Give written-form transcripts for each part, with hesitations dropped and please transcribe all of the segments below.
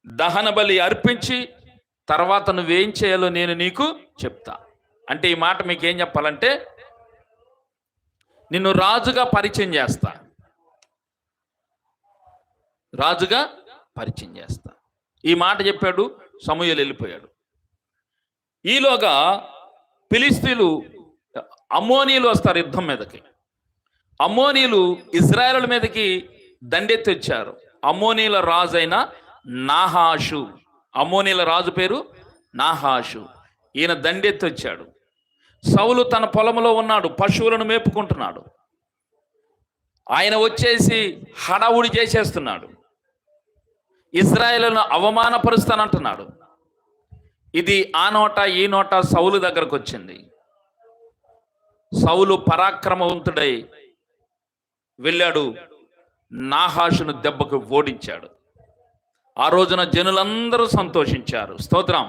దహన బలి అర్పించి తర్వాత నువ్వేం చేయాలో నేను నీకు చెప్తా. అంటే ఈ మాట మీకు ఏం చెప్పాలంటే, నిన్ను రాజుగా పరిచయం చేస్తా, రాజుగా పరిచయం చేస్తా. ఈ మాట చెప్పాడు. సమూయేలు వెళ్ళిపోయాడు. ఈలోగా ఫిలిష్తీయులు, అమ్మోనీయులు వస్తారు యుద్ధం మీదకి. అమ్మోనీయులు ఇజ్రాయేలు మీదకి దండెత్తి వచ్చారు. అమ్మోనీయుల రాజు అయిన నాహాషు, అమ్మోనీయుల రాజు పేరు నాహాషు, ఈయన దండెత్తి వచ్చాడు. సౌలు తన పొలంలో ఉన్నాడు, పశువులను మేపుకుంటున్నాడు. ఆయన వచ్చేసి హడావుడి చేసేస్తున్నాడు, ఇజ్రాయేలును అవమానపరుస్తానంటున్నాడు. ఇది ఆ నోట ఈ నోట సౌలు దగ్గరకు వచ్చింది. సౌలు పరాక్రమవంతుడై వెళ్ళాడు, నాహాషును దెబ్బకు ఓడించాడు. ఆ రోజున జనులందరూ సంతోషించారు. స్తోత్రం.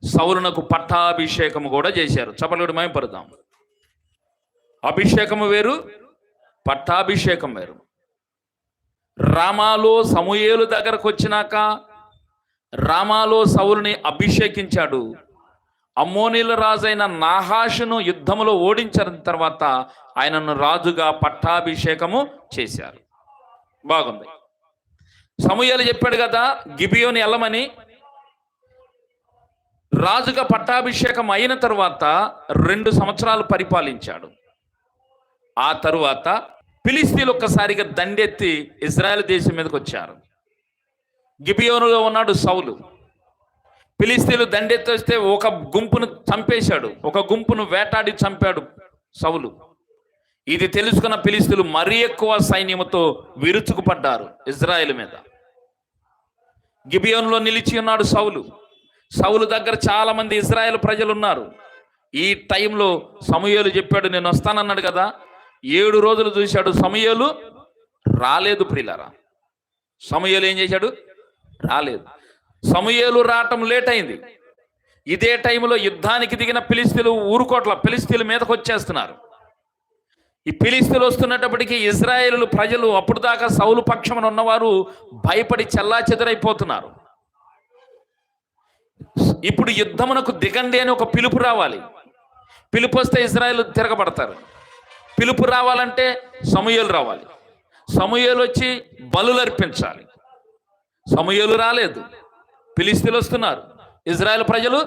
సౌలునకు పట్టాభిషేకము కూడా చేశారు. చపలుడు మయంపరుదాం. అభిషేకము వేరు, పట్టాభిషేకం వేరు. రామాలో సమూయేలు దగ్గరకు వచ్చినాక రామాలో సౌలుని అభిషేకించాడు. అమ్మోనీల రాజైన నాహాషును యుద్ధములో ఓడించిన తర్వాత ఆయనను రాజుగా పట్టాభిషేకము చేశారు. బాగుంది. సమూయేలు చెప్పాడు కదా గిబియోని వెళ్ళమని. రాజుగా పట్టాభిషేకం అయిన తరువాత 2 సంవత్సరాలు పరిపాలించాడు. ఆ తరువాత ఫిలిష్తీయులు ఒక్కసారిగా దండెత్తి ఇజ్రాయెల్ దేశం మీదకి వచ్చారు. గిబియోనులో ఉన్నాడు సౌలు. ఫిలిష్తీయులు దండెత్తి వస్తే ఒక గుంపును చంపేశాడు, ఒక గుంపును వేటాడి చంపాడు సౌలు. ఇది తెలుసుకున్న ఫిలిష్తీయులు మరీ ఎక్కువ సైన్యముతో విరుచుకుపడ్డారు ఇజ్రాయెల్ మీద. గిబియోనులో నిలిచి ఉన్నాడు సౌలు. సౌలు దగ్గర చాలా మంది ఇజ్రాయెల్ ప్రజలు ఉన్నారు. ఈ టైంలో సమూయేలు చెప్పాడు, నేను వస్తానన్నాడు కదా. 7 రోజులు చూశాడు, సమూయేలు రాలేదు. ప్రియులారా, సమూయేలు ఏం చేశాడు? రాలేదు. సమూయేలు రావటం లేట్ అయింది. ఇదే టైంలో యుద్ధానికి దిగిన ఫిలిష్తీయులు ఊరుకోట్ల, ఫిలిష్తీయుల మీదకి వచ్చేస్తున్నారు. ఈ ఫిలిష్తీయులు వస్తున్నప్పటికీ ఇజ్రాయేలు ప్రజలు, అప్పుడు దాకా సౌలు పక్షమున ఉన్నవారు భయపడి చెల్లాచెదరైపోతున్నారు. ఇప్పుడు యుద్ధమునకు దిగండి అని ఒక పిలుపు రావాలి. పిలుపు వస్తే ఇజ్రాయేలు తిరగబడతారు. పిలుపు రావాలంటే సమూయేలు రావాలి. సమూయేలు వచ్చి బలులు అర్పించాలి. సమూయేలు రాలేదు, ఫిలిష్తీయులు వస్తున్నారు, ఇజ్రాయేల్ ప్రజలు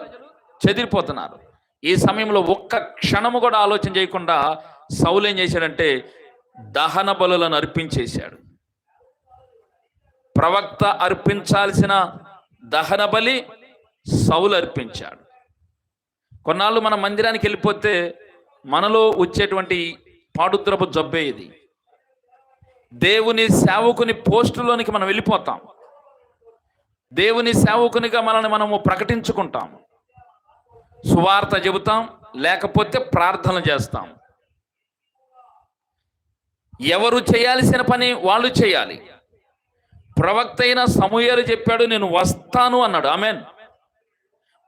చెదిరిపోతున్నారు. ఈ సమయంలో ఒక్క క్షణము కూడా ఆలోచన చేయకుండా సౌలు ఏం చేశాడంటే దహన బలులను అర్పించేశాడు. ప్రవక్త అర్పించాల్సిన దహన బలి సౌలు అర్పించాడు. కొన్నాళ్ళు మన మందిరానికి వెళ్ళిపోతే మనలో వచ్చేటువంటి పాడుద్రపు జబ్బే ఇది. దేవుని సేవకుని పోస్టులోనికి మనం వెళ్ళిపోతాం. దేవుని సేవకునిగా మనల్ని మనము ప్రకటించుకుంటాం. సువార్త చెబుతాం, లేకపోతే ప్రార్థన చేస్తాం. ఎవరు చేయాల్సిన పని వాళ్ళు చేయాలి. ప్రవక్త అయిన సమూయేలు చెప్పాడు, నేను వస్తాను అన్నాడు. ఆమేన్.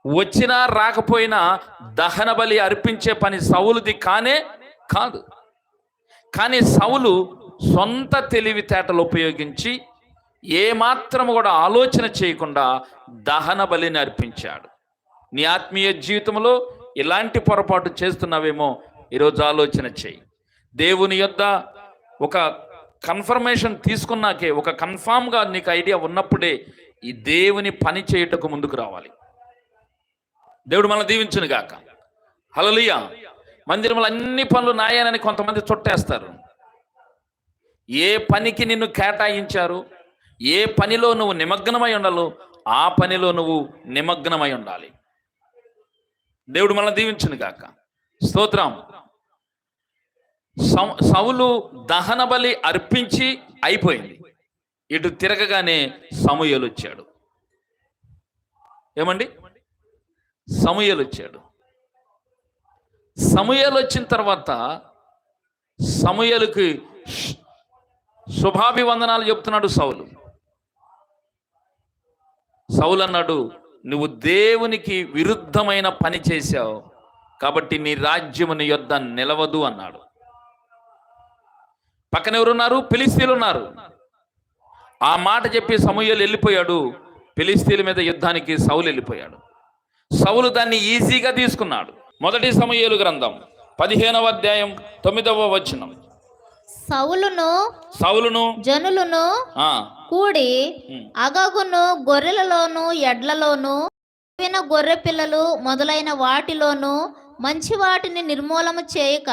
వచ్చినా రాకపోయినా దహన బలి అర్పించే పని సౌలుది కానే కాదు. కానీ సౌలు సొంత తెలివితేటలు ఉపయోగించి ఏమాత్రము కూడా ఆలోచన చేయకుండా దహన బలిని అర్పించాడు. నీ ఆత్మీయ జీవితంలో ఇలాంటి పొరపాటు చేస్తున్నావేమో ఈరోజు ఆలోచన చేయి. దేవుని యొద్ద ఒక కన్ఫర్మేషన్ తీసుకున్నాకే, ఒక కన్ఫామ్గా నీకు ఐడియా ఉన్నప్పుడే ఈ దేవుని పని చేయుటకు ముందుకు రావాలి. దేవుడు మనల్ని దీవించును గాక. హల్లెలూయా. మందిరంలో అన్ని పనులు నాయనని కొంతమంది చుట్టేస్తారు. ఏ పనికి నిన్ను కేటాయించారు, ఏ పనిలో నువ్వు నిమగ్నమై ఉండాలో ఆ పనిలో నువ్వు నిమగ్నమై ఉండాలి. దేవుడు మనల్ని దీవించును గాక. స్తోత్రం. సౌలు దహన బలి అర్పించి అయిపోయింది. ఇటు తిరగగానే సమూయేలు వచ్చాడు. ఏమండి? సమూయేలు వచ్చాడు. సమూయేలు వచ్చిన తర్వాత సమూయేలుకి శుభాభివందనాలు చెప్తున్నాడు సౌలు. సౌలు అన్నాడు, నువ్వు దేవునికి విరుద్ధమైన పని చేశావు కాబట్టి నీ రాజ్యము నీ యొద్ద నిలవదు అన్నాడు. పక్కన ఎవరున్నారు? ఫిలిష్తీయులు ఉన్నారు. ఆ మాట చెప్పి సమూయేలు వెళ్ళిపోయాడు. ఫిలిస్తీన్ల మీద యుద్ధానికి సౌలు వెళ్ళిపోయాడు. సౌలు దాన్ని ఈజీగా తీసుకున్నాడు. 1 సమూయేలు గ్రంథం 15వ అధ్యాయం 9వ వచనం. సౌలును జనులను కూడి అగగును గొర్రెలలోను ఎడ్లలోను గొర్రె పిల్లలు మొదలైన వాటిలోను మంచి వాటిని నిర్మూలము చేయక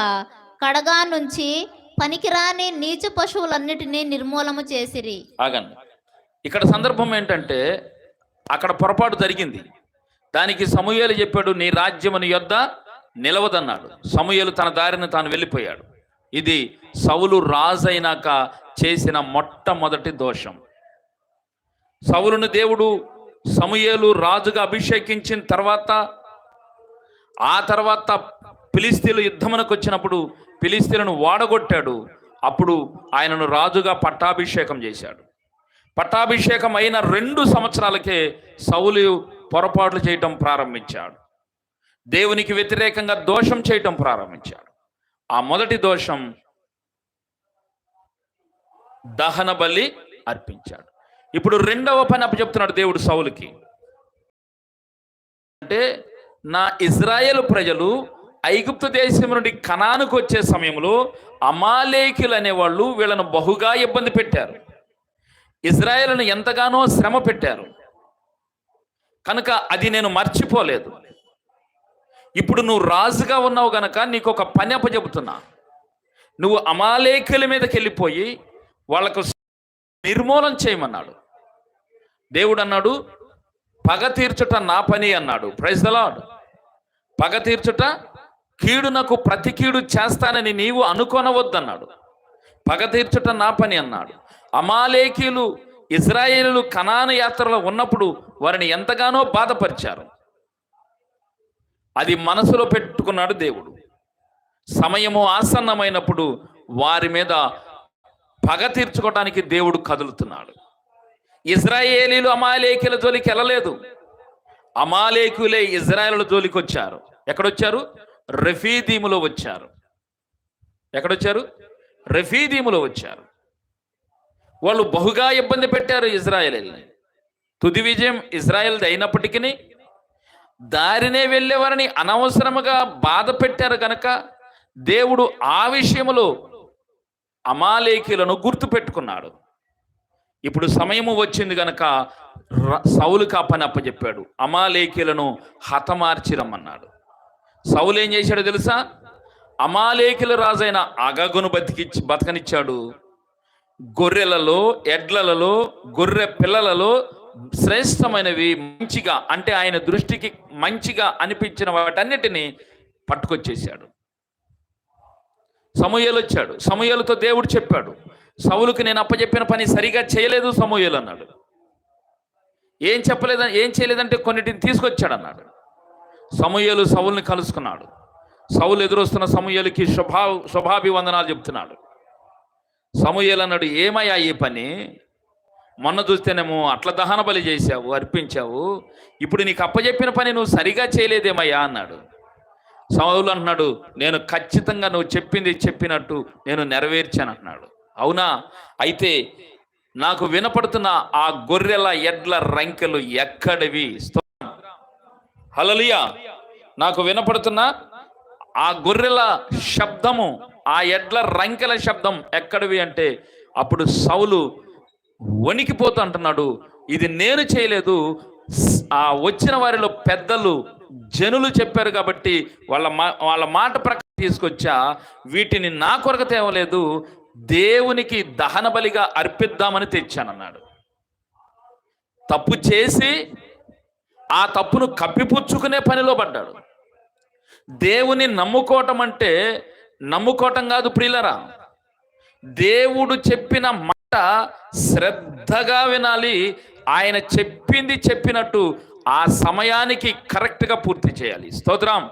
కడగా నుంచి పనికిరాని నీచ పశువులన్నిటినీ నిర్మూలము చేసిరి. ఆగండి, ఇక్కడ సందర్భం ఏంటంటే అక్కడ పొరపాటు జరిగింది. దానికి సమూయేలు చెప్పాడు, నీ రాజ్యము నీ యొద్ద నిలవదన్నాడు. సమూయేలు తన దారిని తాను వెళ్ళిపోయాడు. ఇది సౌలు రాజైనాక చేసిన మొట్టమొదటి దోషం. సౌలును దేవుడు సమూయేలు రాజుగా అభిషేకించిన తర్వాత ఆ తర్వాత ఫిలిస్తీన్లు యుద్ధమునకు వచ్చినప్పుడు ఫిలిస్తీన్లను వాడగొట్టాడు. అప్పుడు ఆయనను రాజుగా పట్టాభిషేకం చేశాడు. పట్టాభిషేకం అయిన 2 సంవత్సరాలకే సౌలు పొరపాట్లు చేయటం ప్రారంభించాడు. దేవునికి వ్యతిరేకంగా దోషం చేయటం ప్రారంభించాడు. ఆ మొదటి దోషం దహన బలి అర్పించాడు. ఇప్పుడు 2వ పని అప్పచెప్తున్నాడు దేవుడు సౌలుకి. అంటే నా ఇజ్రాయేలు ప్రజలు ఐగుప్తు దేశం నుండి కనానుకు వచ్చే సమయంలో అమాలేకులు అనేవాళ్ళు వీళ్ళను బహుగా ఇబ్బంది పెట్టారు. ఇజ్రాయేలును ఎంతగానో శ్రమ పెట్టారు. కనుక అది నేను మర్చిపోలేదు. ఇప్పుడు నువ్వు రాజుగా ఉన్నావు గనక నీకు ఒక పని అప్పచెబుతున్నా. నువ్వు అమాలేకుల మీదకి వెళ్ళిపోయి వాళ్ళకు నిర్మూలన చేయమన్నాడు. దేవుడు అన్నాడు, పగ తీర్చుట నా పని అన్నాడు. Praise the lord. పగ తీర్చుట, కీడునకు ప్రతి కీడు చేస్తానని నీవు అనుకొనవద్దన్నాడు. పగ తీర్చుట నా పని అన్నాడు. అమాలేకీలు ఇజ్రాయేలు కనాను యాత్రలో ఉన్నప్పుడు వారిని ఎంతగానో బాధపరిచారు. అది మనసులో పెట్టుకున్నాడు దేవుడు. సమయము ఆసన్నమైనప్పుడు వారి మీద పగ తీర్చుకోవడానికి దేవుడు కదులుతున్నాడు. ఇజ్రాయేలీలు అమాలేకీల జోలికి వెళ్ళలేదు. అమాలేకులే ఇజ్రాయేలు జోలికి వచ్చారు. ఎక్కడొచ్చారు? రెఫీదీములో వచ్చారు. ఎక్కడొచ్చారు? రెఫీదీములో వచ్చారు. వాళ్ళు బహుగా ఇబ్బంది పెట్టారు ఇజ్రాయేలీని. తుది విజయం ఇజ్రాయేల్ది అయినప్పటికీ దారినే వెళ్ళేవారిని అనవసరముగా బాధ పెట్టారు కనుక దేవుడు ఆ విషయంలో అమాలేకీలను గుర్తుపెట్టుకున్నాడు. ఇప్పుడు సమయము వచ్చింది గనక సౌలుకి ఆ పని అప్పచెప్పాడు. అమాలేకీలను హతమార్చిరమ్మన్నాడు. సౌలు ఏం చేశాడో తెలుసా? అమాలేకీల రాజైన అగగును బతకనిచ్చాడు. గొర్రెలలో, ఎడ్లలో, గొర్రె పిల్లలలో శ్రేష్టమైనవి మంచిగా, అంటే ఆయన దృష్టికి మంచిగా అనిపించిన వాటన్నిటినీ పట్టుకొచ్చేశాడు. సమూయేలు వచ్చాడు. సమూయేలుతో దేవుడు చెప్పాడు, సౌలుకి నేను అప్పచెప్పిన పని సరిగా చేయలేదు సమూయేలు అన్నాడు. ఏం చేయలేదంటే కొన్నిటిని తీసుకొచ్చాడు అన్నాడు. సమూయేలు సౌలుని కలుసుకున్నాడు. సౌలు ఎదురొస్తున్న సమూయేలుకి శుభాభివందనాలు చెప్తున్నాడు. సమూయేలు అన్నాడు, ఏమయ్యా ఈ పని? మొన్న చూస్తేనేమో అట్లా దహన బలి చేశావు, అర్పించావు. ఇప్పుడు నీకు అప్పచెప్పిన పని నువ్వు సరిగా చేయలేదేమయ్యా అన్నాడు. సౌలు అంటున్నాడు, నేను ఖచ్చితంగా నువ్వు చెప్పింది చెప్పినట్టు నేను నెరవేర్చాను అన్నాడు. అవునా? అయితే నాకు వినపడుతున్న ఆ గొర్రెల ఎడ్ల రంకెలు ఎక్కడివి? హల్లెలూయా. నాకు వినపడుతున్న ఆ గొర్రెల శబ్దము, ఆ ఎడ్ల రంకెల శబ్దం ఎక్కడివి అంటే అప్పుడు సౌలు వణికిపోతూ అంటున్నాడు, ఇది నేను చేయలేదు, ఆ వచ్చిన వారిలో పెద్దలు జనులు చెప్పారు కాబట్టి వాళ్ళ మాట ప్రకారం తీసుకొచ్చా. వీటిని నా కొరకు తేవలేదు, దేవునికి దహన బలిగా అర్పిద్దామని తెచ్చానన్నాడు. తప్పు చేసి ఆ తప్పును కప్పిపుచ్చుకునే పనిలో పడ్డాడు. దేవుని నమ్ముకోవటం అంటే నమ్ముకోవటం కాదు ప్రియులరా. దేవుడు చెప్పిన మాట శ్రద్ధగా వినాలి. ఆయన చెప్పింది చెప్పినట్టు ఆ సమయానికి కరెక్ట్గా పూర్తి చేయాలి. స్తోత్రం.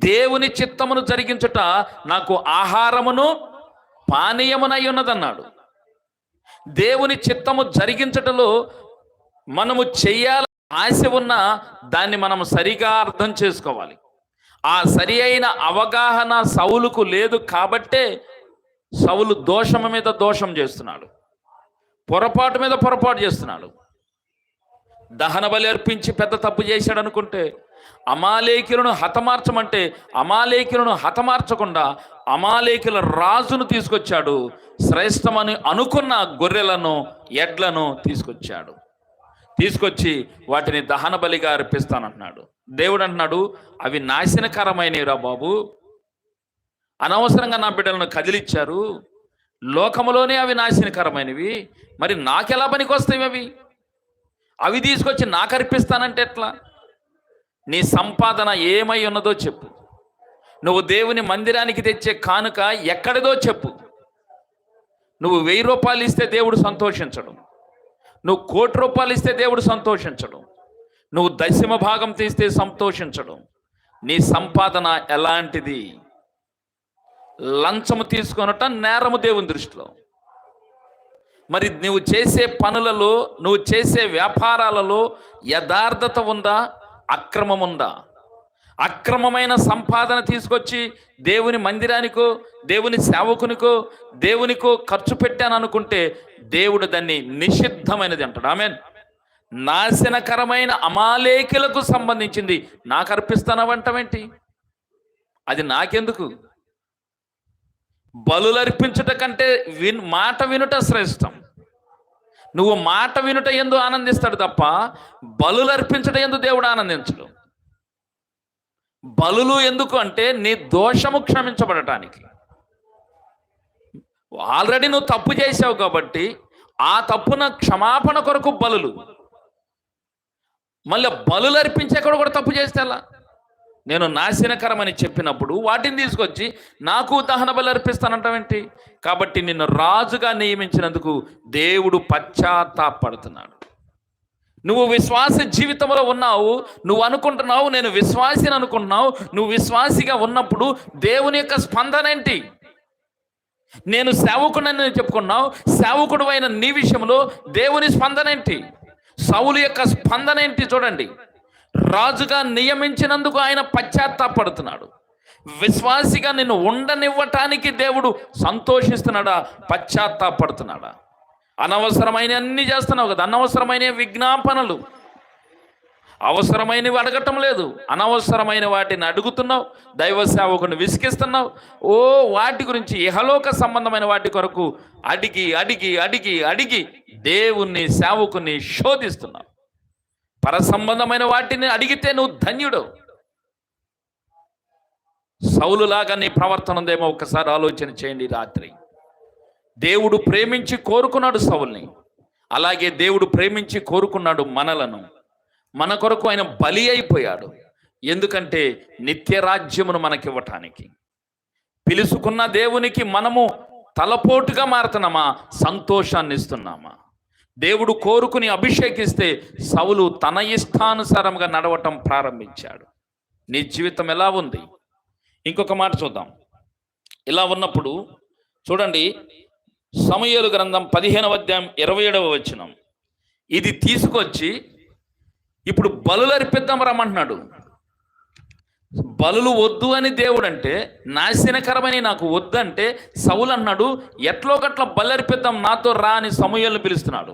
దేవుని చిత్తమును జరిగించుట నాకు ఆహారమును పానీయమునై ఉన్నదన్నాడు. దేవుని చిత్తము జరిగించటలో మనము చెయ్యాలని ఆశ ఉన్న దాన్ని మనం సరిగా అర్థం చేసుకోవాలి. ఆ సరి అయిన అవగాహన సౌలుకు లేదు కాబట్టే సౌలు దోషము మీద దోషం చేస్తున్నాడు, పొరపాటు మీద పొరపాటు చేస్తున్నాడు. దహన బలి అర్పించి పెద్ద తప్పు చేశాడు అనుకుంటే, అమాలేకులను హతమార్చమంటే అమాలేకులను హతమార్చకుండా అమాలేకుల రాజును తీసుకొచ్చాడు. శ్రేష్టమని అనుకున్న గొర్రెలను ఎడ్లను తీసుకొచ్చి వాటిని దహన బలిగా అర్పిస్తానంటున్నాడు. దేవుడు అంటున్నాడు, అవి నాశనకరమైనవిరా బాబు, అనవసరంగా నా బిడ్డలను కదిలిచ్చారు, లోకములోనే అవి నాశనకరమైనవి, మరి నాకెలా పనికి వస్తాయి? అవి తీసుకొచ్చి నాకు అర్పిస్తానంటే ఎట్లా? నీ సంపాదన ఏమై ఉన్నదో చెప్పు. నువ్వు దేవుని మందిరానికి తెచ్చే కానుక ఎక్కడిదో చెప్పు. నువ్వు 1000 రూపాయలు ఇస్తే దేవుడు సంతోషించడు, నువ్వు 1 కోటి రూపాయలు ఇస్తే దేవుడు సంతోషించడు, నువ్వు 10వ భాగం తీస్తే సంతోషించడు. నీ సంపాదన ఎలాంటిది? లంచము తీసుకొనట నేరము దేవుని దృష్టిలో. మరి నువ్వు చేసే పనులలో, నువ్వు చేసే వ్యాపారాలలో యథార్థత ఉందా, అక్రమం ఉందా? అక్రమమైన సంపాదన తీసుకొచ్చి దేవుని మందిరానికో, దేవుని సేవకునికో, దేవునికో ఖర్చు పెట్టాను అనుకుంటే దేవుడు దాన్ని నిషిద్ధమైనది అంటాడు. ఆమేన్. నాశనకరమైన అమాలేకులకు సంబంధించింది నాకు అర్పిస్తానవంటమేంటి? అది నాకెందుకు? బలులర్పించుట కంటే మాట వినుట శ్రేష్టం. నువ్వు మాట వినుట యందు ఆనందిస్తాడు తప్ప బలులర్పించుట యందు దేవుడు ఆనందించడు. బలులు ఎందుకు అంటే నీ దోషము క్షమించబడటానికి. ఆల్రెడీ నువ్వు తప్పు చేసావు కాబట్టి ఆ తప్పున క్షమాపణ కొరకు బలులు. మళ్ళీ బలులు అర్పించేక్కడ కూడా తప్పు చేస్తే ఎలా? నేను నాశనకరమని చెప్పినప్పుడు వాటిని తీసుకొచ్చి నాకు దహన బలి అర్పిస్తానంటావేంటి? కాబట్టి నిన్ను రాజుగా నియమించినందుకు దేవుడు పశ్చాత్తాపడుతున్నాడు. నువ్వు విశ్వాస జీవితంలో ఉన్నావు, నువ్వు అనుకుంటున్నావు నేను విశ్వాసిని అనుకుంటున్నావు. నువ్వు విశ్వాసిగా ఉన్నప్పుడు దేవుని యొక్క స్పందన ఏంటి? నేను సేవకుడని చెప్పుకున్నావు, సేవకుడు అయిన నీ విషయంలో దేవుని స్పందన ఏంటి? సౌలు యొక్క స్పందన ఏంటి? చూడండి, రాజుగా నియమించినందుకు ఆయన పశ్చాత్తాపడుతున్నాడు. విశ్వాసిగా నిన్ను ఉండనివ్వటానికి దేవుడు సంతోషిస్తున్నాడా, పశ్చాత్తాపడుతున్నాడా? అనవసరమైన అన్ని చేస్తున్నావు కదా, అనవసరమైన విజ్ఞాపనలు, అవసరమైనవి అడగటం లేదు, అనవసరమైన వాటిని అడుగుతున్నావు, దైవ సేవకుని విసిగిస్తున్నావు. వాటి గురించి ఇహలోక సంబంధమైన వాటి కొరకు అడిగి అడిగి అడిగి అడిగి దేవుణ్ణి సేవకుని శోధిస్తున్నావు. పర సంబంధమైన వాటిని అడిగితే నువ్వు ధన్యుడు. సౌలులాగా నీ ప్రవర్తన ఉందేమో ఒకసారి ఆలోచన చేయండి. రాత్రి దేవుడు ప్రేమించి కోరుకున్నాడు సౌల్ని, అలాగే దేవుడు ప్రేమించి కోరుకున్నాడు మనలను. మన కొరకు ఆయన బలి అయిపోయాడు. ఎందుకంటే నిత్య రాజ్యమును మనకివ్వటానికి. పిలుసుకున్న దేవునికి మనము తలపోటుగా మారుతున్నామా, సంతోషాన్ని ఇస్తున్నామా? దేవుడు కోరుకుని అభిషేకిస్తే సౌలు తన ఇష్టానుసారంగా నడవటం ప్రారంభించాడు. నీ జీవితం ఎలా ఉంది? ఇంకొక మాట చూద్దాం. ఇలా ఉన్నప్పుడు చూడండి, సమూయేలు గ్రంథం 15వ అధ్యాయం 27వ వచనం. ఇది తీసుకొచ్చి ఇప్పుడు బలులు అర్పిద్దాం రమ్మంటున్నాడు. బలులు వద్దు అని దేవుడు అంటే, నాశనకరమని నాకు వద్దంటే సౌలు అన్నాడు, ఎట్లో గట్ల బలి అర్పిద్దాం, నాతో రా అని సమూయేలును పిలుస్తున్నాడు.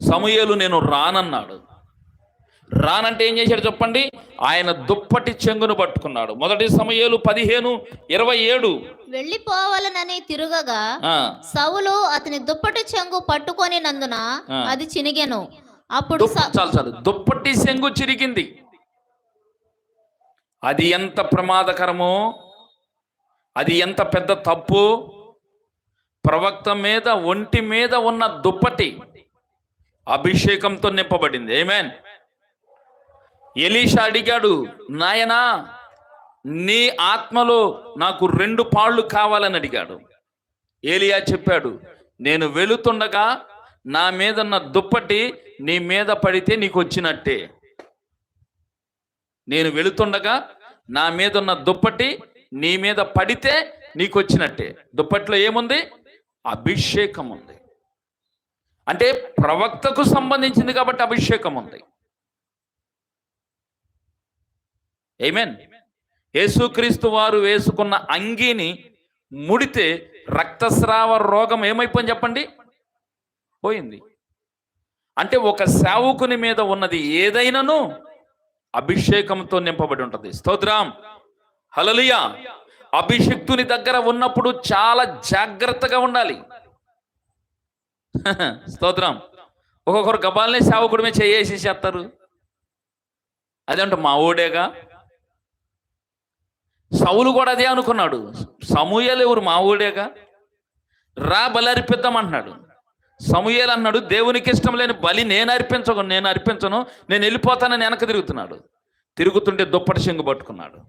సమూయేలు నేను రానన్నాడు. రానంటే ఏం చేశాడు చెప్పండి? ఆయన దుప్పటి చెంగును పట్టుకున్నాడు. 1 సమూయేలు 15:27. వెళ్ళిపోవాలనని తిరుగగా సౌలు అతని దుప్పటి చెంగు పట్టుకొని నందున అది చినిగెను. అప్పుడు చాలు దుప్పటి చెంగు చిరిగింది. అది ఎంత ప్రమాదకరమో, అది ఎంత పెద్ద తప్పు. ప్రవక్త మీద ఒంటి మీద ఉన్న దుప్పటి అభిషేకంతో నింపబడింది. ఆమేన్. ఎలీషా అడిగాడు, నాయనా నీ ఆత్మలో నాకు 2 పాళ్ళు కావాలని అడిగాడు. ఏలియా చెప్పాడు, నేను వెళుతుండగా నా మీద ఉన్న దుప్పటి నీ మీద పడితే నీకు వచ్చినట్టే. నేను వెళుతుండగా నా మీద ఉన్న దుప్పటి నీ మీద పడితే నీకు వచ్చినట్టే. దుప్పట్లో ఏముంది? అభిషేకం ఉంది. అంటే ప్రవక్తకు సంబంధించింది కాబట్టి అభిషేకం ఉంది. ఆమేన్. యేసుక్రీస్తు వారు వేసుకున్న అంగీని ముడితే రక్తస్రావ రోగం ఏమైపోయింది చెప్పండి? పోయింది. అంటే ఒక సేవకుని మీద ఉన్నది ఏదైనాను అభిషేకంతో నింపబడి ఉంటుంది. స్తోత్రం, హల్లెలూయా. అభిషిక్తుని దగ్గర ఉన్నప్పుడు చాలా జాగ్రత్తగా ఉండాలి. స్తోత్రం. ఒక్కొక్కరు గబాలనే సేవకుడిమే చేసేసేస్తారు. అదంటే మా ఓడేగా. సౌలు కూడా అదే అనుకున్నాడు. సమూయేలు ఎవరు? మా ఓడేగా. రా బలి అర్పిద్దామంటున్నాడు. సమూయేలు అన్నాడు, దేవునికి ఇష్టం లేని బలి నేను అర్పించను, నేను వెళ్ళిపోతానని వెనక తిరుగుతున్నాడు. తిరుగుతుంటే దుప్పటి చెంగు పట్టుకున్నాడు.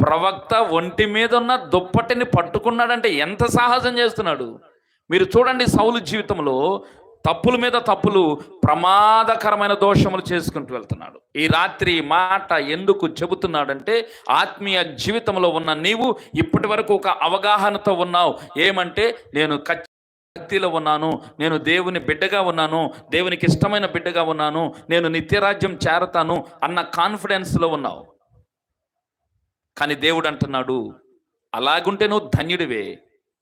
ప్రవక్త ఒంటి మీద ఉన్న దుప్పటిని పట్టుకున్నాడంటే ఎంత సాహసం చేస్తున్నాడు. మీరు చూడండి, సౌలు జీవితంలో తప్పుల మీద తప్పులు, ప్రమాదకరమైన దోషములు చేసుకుంటూ వెళ్తున్నాడు. ఈ రాత్రి మాట ఎందుకు చెబుతున్నాడంటే, ఆత్మీయ జీవితంలో ఉన్న నీవు ఇప్పటి వరకు ఒక అవగాహనతో ఉన్నావు. ఏమంటే, నేను భక్తిలో ఉన్నాను, నేను దేవుని బిడ్డగా ఉన్నాను, దేవునికి ఇష్టమైన బిడ్డగా ఉన్నాను, నేను నిత్యరాజ్యం చేరతాను అన్న కాన్ఫిడెన్స్లో ఉన్నావు. కానీ దేవుడు అంటున్నాడు, అలాగుంటే నువ్వు ధన్యుడివే.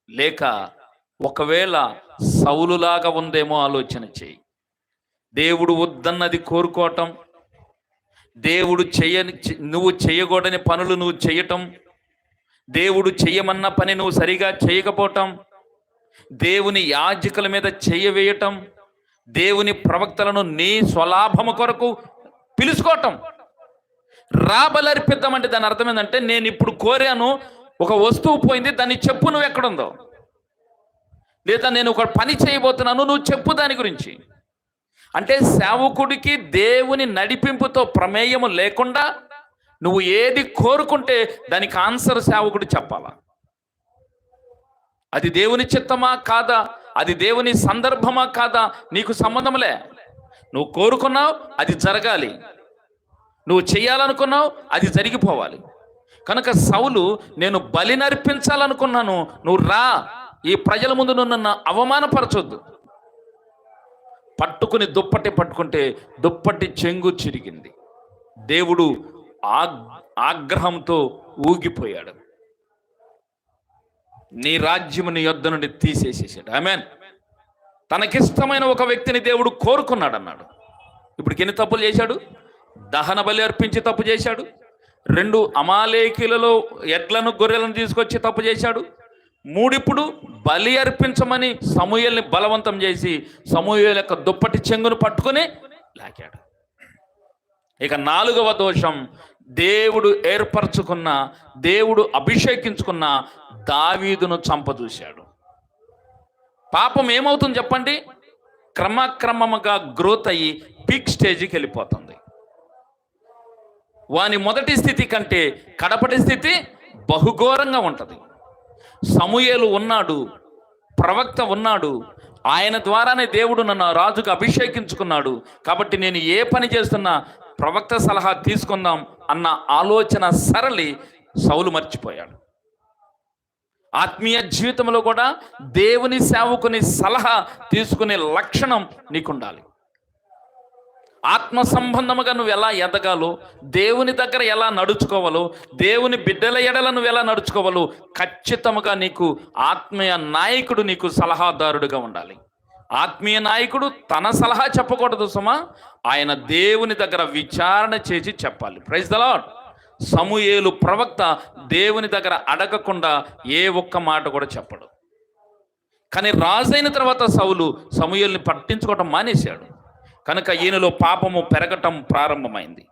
లేక ఒకవేళ సౌలులాగా ఉందేమో ఆలోచన చేయి. దేవుడు వద్దన్నది కోరుకోవటం, దేవుడు నువ్వు చేయకూడని పనులు నువ్వు చేయటం, దేవుడు చెయ్యమన్న పని నువ్వు సరిగా చేయకపోవటం, దేవుని యాజకుల మీద చేయవేయటం, దేవుని ప్రవక్తలను నీ స్వలాభము కొరకు పిలుచుకోవటం. రాబలర్పిద్దామంటే దాని అర్థం ఏంటంటే, నేను ఇప్పుడు కోరాను, ఒక వస్తువు పోయింది, దాన్ని చెప్పు నువ్వు ఎక్కడుందో. లేదా నేను ఒక పని చేయబోతున్నాను, నువ్వు చెప్పు దాని గురించి. అంటే సేవకుడికి దేవుని నడిపింపుతో ప్రమేయము లేకుండా నువ్వు ఏది కోరుకుంటే దానికి ఆన్సర్ సేవకుడు చెప్పాలా. అది దేవుని చిత్తమా కాదా, అది దేవుని సందర్భమా కాదా, నీకు సంబంధంలే. నువ్వు కోరుకున్నావు, అది జరగాలి. నువ్వు చేయాలనుకున్నావు, అది జరిగిపోవాలి. కనుక సౌలు, నేను బలి నర్పించాలనుకున్నాను, నువ్వు రా, ఈ ప్రజల ముందు నన్ను అవమానపరచొద్దు. పట్టుకుని దుప్పటి పట్టుకుంటే దుప్పటి చెంగు చిరిగింది. దేవుడు ఆగ్రహంతో ఊగిపోయాడు. నీ రాజ్యము నీ యొద్ద నుండి తీసేసేసాడు. ఆమేన్. తనకిష్టమైన ఒక వ్యక్తిని దేవుడు కోరుకున్నాడు అన్నాడు. ఇప్పుడు ఎన్ని తప్పులు చేశాడు? దహన బలి అర్పించి తప్పు చేశాడు. 2 అమాలేకీలలో ఎడ్లను గొర్రెలను తీసుకొచ్చి తప్పు చేశాడు. 3 ఇప్పుడు బలి అర్పించమని సమూయేలుని బలవంతం చేసి సమూయేలు యొక్క దుప్పటి చెంగును పట్టుకొని లాగాడు. ఇక 4వ దోషం, దేవుడు ఏర్పరచుకున్న, దేవుడు అభిషేకించుకున్న దావీదును చంపదూశాడు. పాపం ఏమవుతుంది చెప్పండి? క్రమక్రమముగా గ్రోత్ అయ్యి పీక్ స్టేజ్కి వెళ్ళిపోతుంది. వాని మొదటి స్థితి కంటే కడపటి స్థితి బహుఘోరంగా ఉంటుంది. సమూయేలు ఉన్నాడు, ప్రవక్త ఉన్నాడు, ఆయన ద్వారానే దేవుడు నన్ను రాజుగా అభిషేకించుకున్నాడు, కాబట్టి నేను ఏ పని చేస్తున్నా ప్రవక్త సలహా తీసుకుందాం అన్న ఆలోచన సరళి సౌలు మర్చిపోయాడు. ఆత్మీయ జీవితంలో కూడా దేవుని సేవకుని సలహా తీసుకునే లక్షణం నీకుండాలి. ఆత్మ సంబంధముగా నువ్వు ఎలా ఎదగాలో, దేవుని దగ్గర ఎలా నడుచుకోవాలో, దేవుని బిడ్డల ఎడల నువ్వు ఎలా నడుచుకోవాలో ఖచ్చితంగా నీకు ఆత్మీయ నాయకుడు నీకు సలహాదారుడుగా ఉండాలి. ఆత్మీయ నాయకుడు తన సలహా చెప్పకూడదు సుమా, ఆయన దేవుని దగ్గర విచారణ చేసి చెప్పాలి. Praise the lord. సమూయేలు ప్రవక్త దేవుని దగ్గర అడగకుండా ఏ ఒక్క మాట కూడా చెప్పడు. కానీ రాజైన తర్వాత సౌలు సమూయేలుని పట్టించుకోవటం మానేశాడు. కనుక ఈయనలో పాపము పెరగటం ప్రారంభమైంది.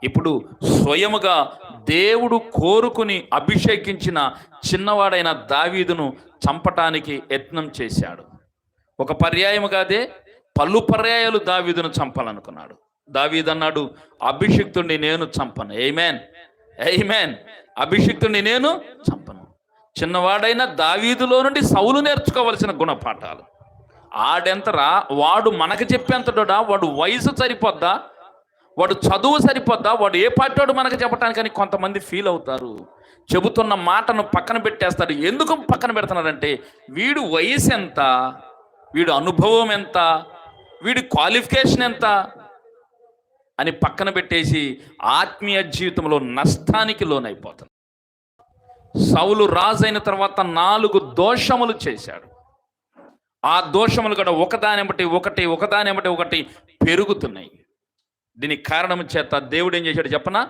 ఇప్పుడు స్వయముగా దేవుడు కోరుకుని అభిషేకించిన చిన్నవాడైన దావీదును చంపటానికి యత్నం చేశాడు. ఒక పర్యాయము కాదే, పలు పర్యాయాలు దావీదును చంపాలనుకున్నాడు. దావీదు అన్నాడు, అభిషిక్తుడిని నేను చంపను. ఆమేన్, ఆమేన్. అభిషిక్తుడిని నేను చంపను. చిన్నవాడైన దావీదులో నుండి సౌలు నేర్చుకోవలసిన గుణపాఠాలు. ఆడెంతరా, వాడు మనకు చెప్పేంతడా? వాడు వయసు సరిపోద్దా? వాడు చదువు సరిపోద్దా? వాడు ఏ పార్టీవాడు మనకు చెప్పటానికని కొంతమంది ఫీల్ అవుతారు. చెబుతున్న మాటను పక్కన పెట్టేస్తారు. ఎందుకు పక్కన పెడుతున్నారంటే, వీడు వయసు ఎంత, వీడు అనుభవం ఎంత, వీడి క్వాలిఫికేషన్ ఎంత అని పక్కన పెట్టేసి ఆత్మీయ జీవితంలో నష్టానికి లోనైపోతుంది. సౌలు రాజైన తర్వాత 4 దోషములు చేశాడు. ఆ దోషములు కూడా ఒకదానెంబటి ఒకటి పెరుగుతున్నాయి. దీనికి కారణం చేత దేవుడు ఏం చేశాడు చెప్పనా?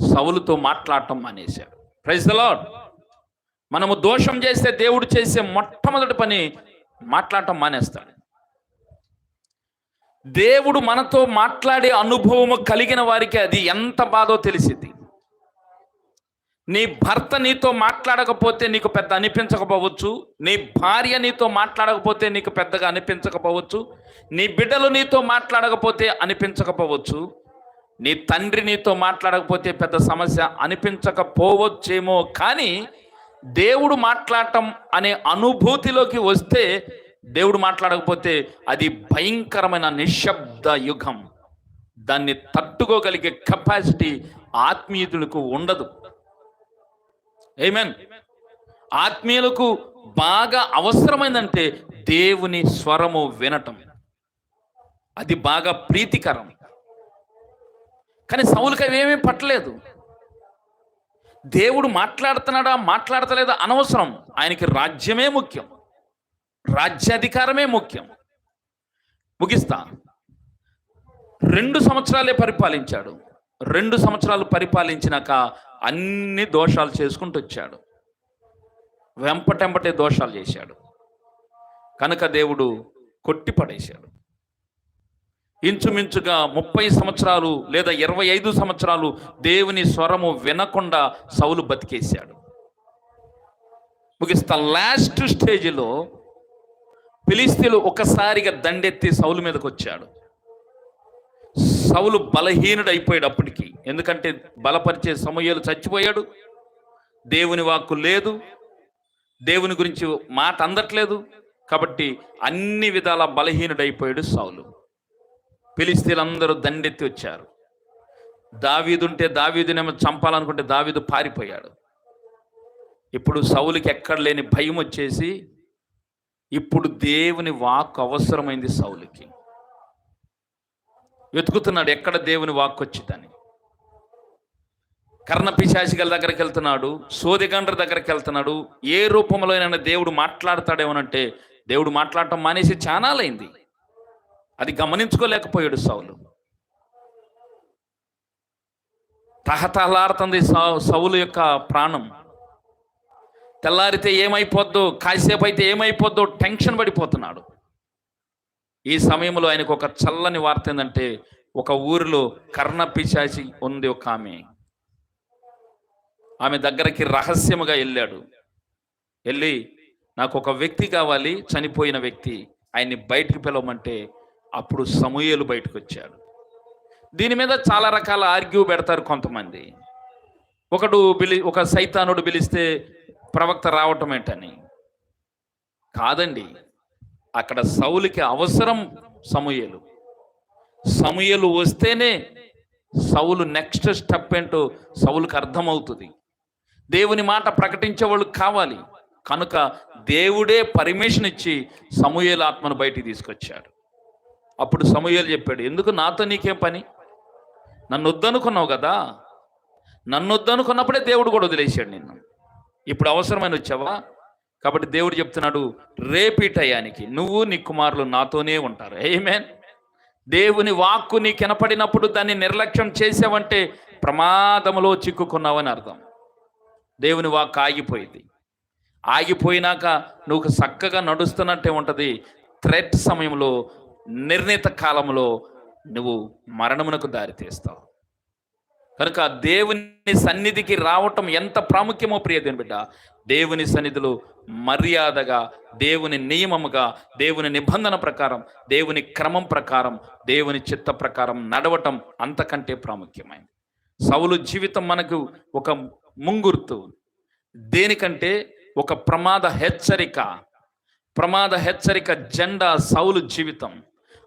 సౌలుతో మాట్లాడటం మానేశాడు. Praise the lord. మనము దోషం చేస్తే దేవుడు చేసే మొట్టమొదటి పని మాట్లాడటం మానేస్తాడు. దేవుడు మనతో మాట్లాడే అనుభవము కలిగిన వారికి అది ఎంత బాధో తెలిసింది. నీ భర్త నీతో మాట్లాడకపోతే నీకు పెద్ద అనిపించకపోవచ్చు, నీ భార్య నీతో మాట్లాడకపోతే నీకు పెద్దగా అనిపించకపోవచ్చు, నీ బిడ్డలు నీతో మాట్లాడకపోతే అనిపించకపోవచ్చు, నీ తండ్రి నీతో మాట్లాడకపోతే పెద్ద సమస్య అనిపించకపోవచ్చేమో, కానీ దేవుడు మాట్లాడటం అనే అనుభూతిలోకి వస్తే, దేవుడు మాట్లాడకపోతే అది భయంకరమైన నిశ్శబ్ద యుగం. దాన్ని తట్టుకోగలిగే కెపాసిటీ ఆత్మీయులకు ఉండదు. ఆమేన్. ఆత్మీయులకు బాగా అవసరమైందంటే దేవుని స్వరము వినటం. అది బాగా ప్రీతికరం. కానీ సౌలుకి అవేమీ పట్టలేదు. దేవుడు మాట్లాడుతున్నాడా మాట్లాడతలేదా అనవసరం. ఆయనకి రాజ్యమే ముఖ్యం, రాజ్యాధికారమే ముఖ్యం. ముగిస్తా. 2 సంవత్సరాలే పరిపాలించాడు. 2 సంవత్సరాలు పరిపాలించినాక అన్ని దోషాలు చేసుకుంటూ వచ్చాడు. వెంపటెంపటే దోషాలు చేశాడు. కనుక దేవుడు కొట్టిపడేశాడు. ఇంచుమించుగా 30 సంవత్సరాలు లేదా 25 సంవత్సరాలు దేవుని స్వరము వినకుండా సౌలు బతికేశాడు. ముగిస్తా. లాస్ట్ స్టేజ్లో ఫిలిష్తీయులు ఒకసారిగా దండెత్తి సౌలు మీదకి వచ్చాడు. సౌలు బలహీనుడు అయిపోయాడు అప్పటికి. ఎందుకంటే బలపరిచే సమూయేలు చచ్చిపోయాడు, దేవుని వాక్కు లేదు, దేవుని గురించి మాట అందట్లేదు. కాబట్టి అన్ని విధాల బలహీనుడైపోయాడు సౌలు. ఫిలిష్తీయులందరూ దండెత్తి వచ్చారు. దావీదుంటే దావీదునేమో చంపాలనుకుంటే దావీదు పారిపోయాడు. ఇప్పుడు సౌలుకి ఎక్కడ లేని భయం వచ్చేసి ఇప్పుడు దేవుని వాక్కు అవసరమైంది సౌలుకి. వెతుకుతున్నాడు ఎక్కడ దేవుని వాక్కు వచ్చిందని. కర్ణపిశాచిగల దగ్గరికి వెళ్తున్నాడు, సోదిగండ్ర దగ్గరికి వెళ్తున్నాడు. ఏ రూపంలో అయినా దేవుడు మాట్లాడతాడేమోనంటే దేవుడు మాట్లాడటం మానేసి చానాలైంది. అది గమనించుకోలేకపోయాడు సౌలు. తహతహలాడుతుంది సౌలు యొక్క ప్రాణం. తెల్లారితే ఏమైపోద్దో, కాసేపు అయితే ఏమైపోద్దో టెన్షన్ పడిపోతున్నాడు. ఈ సమయంలో ఆయనకు ఒక చల్లని వార్త ఏంటంటే, ఒక ఊరిలో కర్ణపిశాచి ఉంది ఒక ఆమె దగ్గరికి రహస్యముగా వెళ్ళాడు. వెళ్ళి నాకు ఒక వ్యక్తి కావాలి, చనిపోయిన వ్యక్తి, ఆయన్ని బయటికి పిలవమంటే అప్పుడు సమూయేలు బయటకు వచ్చాడు. దీని మీద చాలా రకాల ఆర్గ్యూ పెడతారు కొంతమంది. ఒక సైతానుడు పిలిస్తే ప్రవక్త రావటం ఏంటని. కాదండి, అక్కడ సౌలుకి అవసరం సమూయేలు. సమూయేలు వస్తేనే సౌలు నెక్స్ట్ స్టెప్ ఏంటో సౌలుకి అర్థమవుతుంది. దేవుని మాట ప్రకటించే వాళ్ళు కావాలి. కనుక దేవుడే పర్మిషన్ ఇచ్చి సమూయేలు ఆత్మను బయటికి తీసుకొచ్చాడు. అప్పుడు సమూయేలు చెప్పాడు, ఎందుకు నాతో నీకేం పని? నన్ను వద్దనుకున్నావు కదా. నన్ను వద్దనుకున్నప్పుడే దేవుడు కూడా వదిలేశాడు నిన్ను. ఇప్పుడు అవసరమైన వచ్చావా? కాబట్టి దేవుడు చెప్తున్నాడు, రేపీ టయానికి నువ్వు నీ కుమారులు నాతోనే ఉంటారు. ఆమేన్. దేవుని వాక్కు నీకు వినపడినప్పుడు దాన్ని నిర్లక్ష్యం చేసావంటే ప్రమాదంలో చిక్కుకున్నావని అర్థం. దేవుని వాక్కు ఆగిపోయింది. ఆగిపోయినాక నువ్వు చక్కగా నడుస్తున్నట్టే ఉంటుంది. థ్రెట్ సమయంలో, నిర్ణీత కాలంలో నువ్వు మరణమునకు దారితీస్తావు. కనుక దేవుని సన్నిధికి రావటం ఎంత ప్రాముఖ్యమో ప్రియదేవుని బిడ్డ, దేవుని సన్నిధిలో మర్యాదగా, దేవుని నియమముగా, దేవుని నిబంధన ప్రకారం, దేవుని క్రమం ప్రకారం, దేవుని చిత్త ప్రకారం నడవటం అంతకంటే ప్రాముఖ్యమైనది. సౌలు జీవితం మనకు ఒక ముంగుర్తు. దేనికంటే ఒక ప్రమాద హెచ్చరిక జెండా సౌలు జీవితం.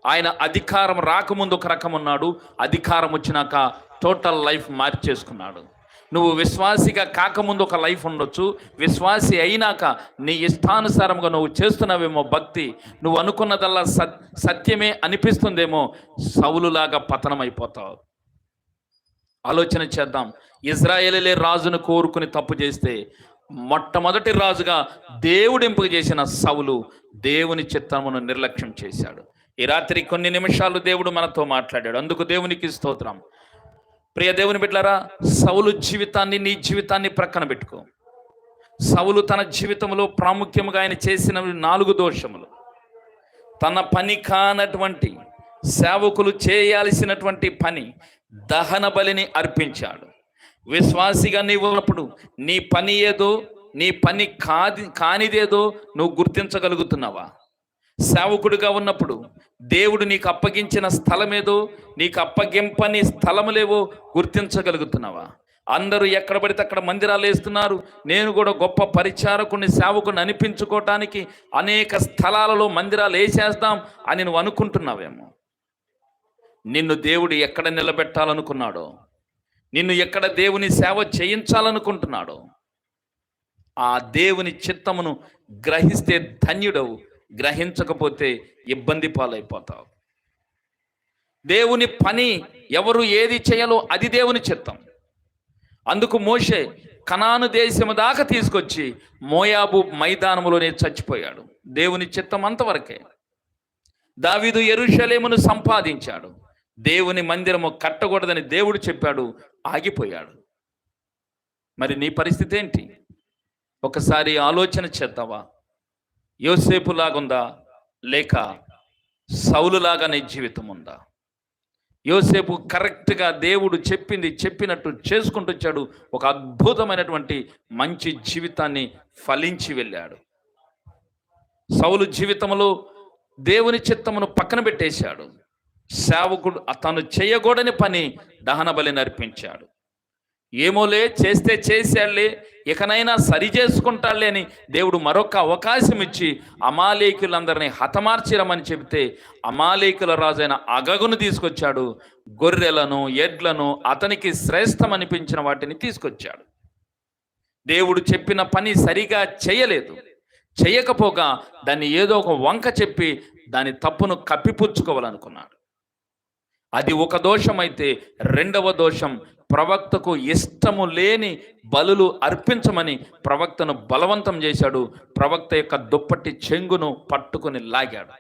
ఆయన అధికారం రాకముందు ఒక రకం ఉన్నాడు, అధికారం వచ్చినాక టోటల్ లైఫ్ మార్చేసుకున్నాడు. నువ్వు విశ్వాసిగా కాకముందు ఒక లైఫ్ ఉండొచ్చు, విశ్వాసి అయినాక నీ ఇష్టానుసారంగా నువ్వు చేస్తున్నావేమో భక్తి, నువ్వు అనుకున్నదల్లా సత్యమే అనిపిస్తుందేమో, సౌలులాగా పతనమైపోతావు. ఆలోచన చేద్దాం. ఇజ్రాయేలీలే రాజును కోరుకుని తప్పు చేస్తే మొట్టమొదటి రాజుగా దేవుడు ఎంపిక చేసిన సౌలు దేవుని చిత్తమును నిర్లక్ష్యం చేశాడు. ఈ రాత్రి కొన్ని నిమిషాలు దేవుడు మనతో మాట్లాడాడు. అందుకు దేవునికి స్తోత్రం. ప్రియ దేవుని బిడ్డలారా, సౌలు జీవితాన్ని, నీ జీవితాన్ని ప్రక్కన పెట్టుకో. సౌలు తన జీవితంలో ప్రాముఖ్యంగా ఆయన చేసిన 4 దోషములు. తన పని కానటువంటి, సేవకులు చేయాల్సినటువంటి పని, దహన బలిని అర్పించాడు. విశ్వాసిగా నీవు ఉన్నప్పుడు నీ పని ఏదో, నీ పని కానిదేదో నువ్వు గుర్తించగలుగుతున్నావా? సేవకుడిగా ఉన్నప్పుడు దేవుడు నీకు అప్పగించిన స్థలమేదో, నీకు అప్పగింపని స్థలములేవో గుర్తించగలుగుతున్నావా? అందరూ ఎక్కడ పడితే అక్కడ మందిరాలు వేస్తున్నారు, నేను కూడా గొప్ప పరిచారకుని, సేవకుని అనిపించుకోవటానికి అనేక స్థలాలలో మందిరాలు వేసేస్తాం అని నువ్వు అనుకుంటున్నావేమో. నిన్ను దేవుడు ఎక్కడ నిలబెట్టాలనుకున్నాడో, నిన్ను ఎక్కడ దేవుని సేవ చేయించాలనుకుంటున్నాడో, ఆ దేవుని చిత్తమును గ్రహిస్తే ధన్యుడవు, గ్రహించకపోతే ఇబ్బంది పాలైపోతావు. దేవుని పని ఎవరు ఏది చేయాలో అది దేవుని చిత్తం. అందుకు మోషే కనాను దేశము దాకా తీసుకొచ్చి మోయాబు మైదానములోనే చచ్చిపోయాడు. దేవుని చిత్తం అంతవరకే. దావీదు యెరూషలేమును సంపాదించాడు. దేవుని మందిరము కట్టకూడదని దేవుడు చెప్పాడు, ఆగిపోయాడు. మరి నీ పరిస్థితి ఏంటి? ఒకసారి ఆలోచన చేద్దావా? యోసేపు లాగుందా, లేక సౌలులాగా నీ జీవితం ఉందా? యోసేపు కరెక్ట్గా దేవుడు చెప్పినట్టు చేసుకుంటూ వచ్చాడు. ఒక అద్భుతమైనటువంటి మంచి జీవితాన్ని ఫలించి వెళ్ళాడు. సౌలు జీవితంలో దేవుని చిత్తమును పక్కన పెట్టేశాడు. సేవకుడు తను చేయకూడని పని దహన బలిని అర్పించాడు. ఏమోలే, చేస్తే చేశాడులే, ఇకనైనా సరి చేసుకుంటాడులే అని దేవుడు మరొక అవకాశం ఇచ్చి అమాలేకులందరినీ హతమార్చిరమని చెబితే అమాలేకుల రాజైన అగగును తీసుకొచ్చాడు. గొర్రెలను, ఎడ్లను, అతనికి శ్రేష్టమనిపించిన వాటిని తీసుకొచ్చాడు. దేవుడు చెప్పిన పని సరిగా చేయలేదు. చేయకపోగా దాన్ని ఏదో ఒక వంక చెప్పి దాని తప్పును కప్పిపుచ్చుకోవాలనుకున్నాడు. అది ఒక దోషం అయితే, రెండవ దోషం ప్రవక్తకు ఇష్టము లేని బలులు అర్పించమని ప్రవక్తను బలవంతం చేశాడు. ప్రవక్త యొక్క దుప్పటి చెంగును పట్టుకుని లాగాడు.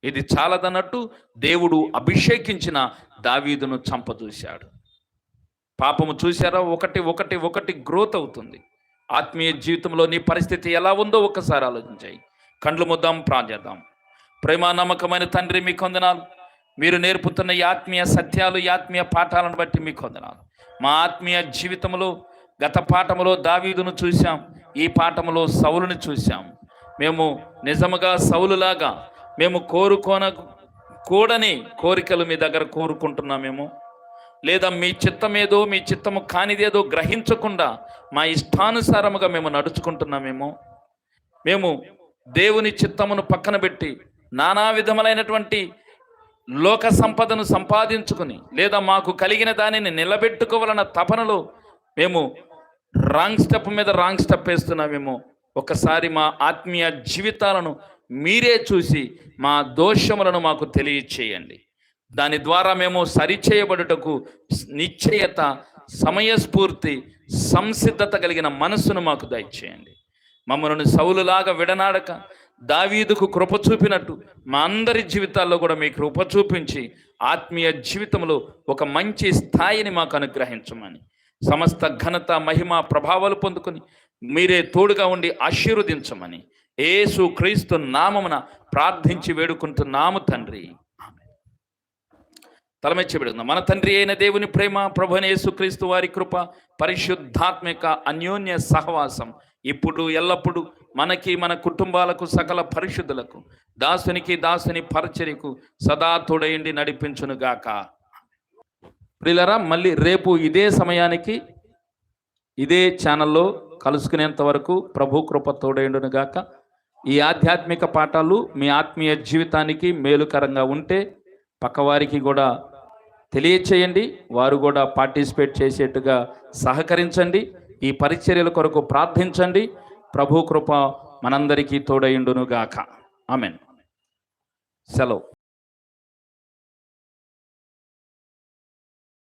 ఇది చాలదన్నట్టు దేవుడు అభిషేకించిన దావీదును చంపదూశాడు. పాపము చూశారా? ఒకటి గ్రోత్ అవుతుంది. ఆత్మీయ జీవితంలో నీ పరిస్థితి ఎలా ఉందో ఒక్కసారి ఆలోచించాయి. కండ్లు ముద్దాం, ప్రార్థిద్దాం. ప్రేమ నమ్మకమైన తండ్రి, మీకు వందనాలు. మీరు నేర్పుతున్న ఈ ఆత్మీయ సత్యాలు, ఈ ఆత్మీయ పాఠాలను బట్టి మీకు వందనాలు. మా ఆత్మీయ జీవితంలో గత పాఠములో దావీదును చూసాం, ఈ పాఠములో సౌలుని చూసాం. మేము నిజముగా సౌలులాగా మేము కోరుకోనకూడని కోరికలు మీ దగ్గర కోరుకుంటున్నామేమో, లేదా మీ చిత్తమేదో, మీ చిత్తము కానిదేదో గ్రహించకుండా మా ఇష్టానుసారముగా మేము నడుచుకుంటున్నామేమో. మేము దేవుని చిత్తమును పక్కన పెట్టి నానా విధములైనటువంటి లోక సంపదను సంపాదించుకుని, లేదా మాకు కలిగిన దానిని నిలబెట్టుకోవాలన్న తపనలో మేము రాంగ్ స్టెప్ మీద రాంగ్ స్టెప్ వేస్తున్నామేమో. ఒకసారి మా ఆత్మీయ జీవితాలను మీరే చూసి మా దోషములను మాకు తెలియచేయండి. దాని ద్వారా మేము సరిచేయబడుటకు నిశ్చయత, సమయస్ఫూర్తి, సంసిద్ధత కలిగిన మనస్సును మాకు దయచేయండి. మమ్మల్ని సౌలులాగా విడనాడక దావీదుకు కృప చూపినట్టు మా అందరి జీవితాల్లో కూడా మీ కృప చూపించి ఆత్మీయ జీవితంలో ఒక మంచి స్థాయిని మాకు అనుగ్రహించమని, సమస్త ఘనత, మహిమ, ప్రభావాలు పొందుకొని మీరే తోడుగా ఉండి ఆశీర్వదించమని యేసు క్రీస్తు నామమున ప్రార్థించి వేడుకుంటున్నాము తండ్రి. తలమెచ్చి వేడుకుందాం. మన తండ్రి అయిన దేవుని ప్రేమ, ప్రభువైన యేసు క్రీస్తు వారి కృప, పరిశుద్ధాత్మిక అన్యోన్య సహవాసం ఇప్పుడు ఎల్లప్పుడు మనకి, మన కుటుంబాలకు, సకల పరిశుద్ధులకు, దాసుని పరిచర్యకు సదా తోడయండి నడిపించునుగాక. ప్రియులారా, మళ్ళీ రేపు ఇదే సమయానికి ఇదే ఛానల్లో కలుసుకునేంత వరకు ప్రభు కృప తోడయండునుగాక. ఈ ఆధ్యాత్మిక పాఠాలు మీ ఆత్మీయ జీవితానికి మేలుకరంగా ఉంటే పక్కవారికి కూడా తెలియచేయండి. వారు కూడా పార్టిసిపేట్ చేసేట్టుగా సహకరించండి. ఈ పరిచర్యల కొరకు ప్రార్థించండి. ప్రభు కృప మనందరికీ తోడయుండునుగాక. ఆమెన్. సెలవు.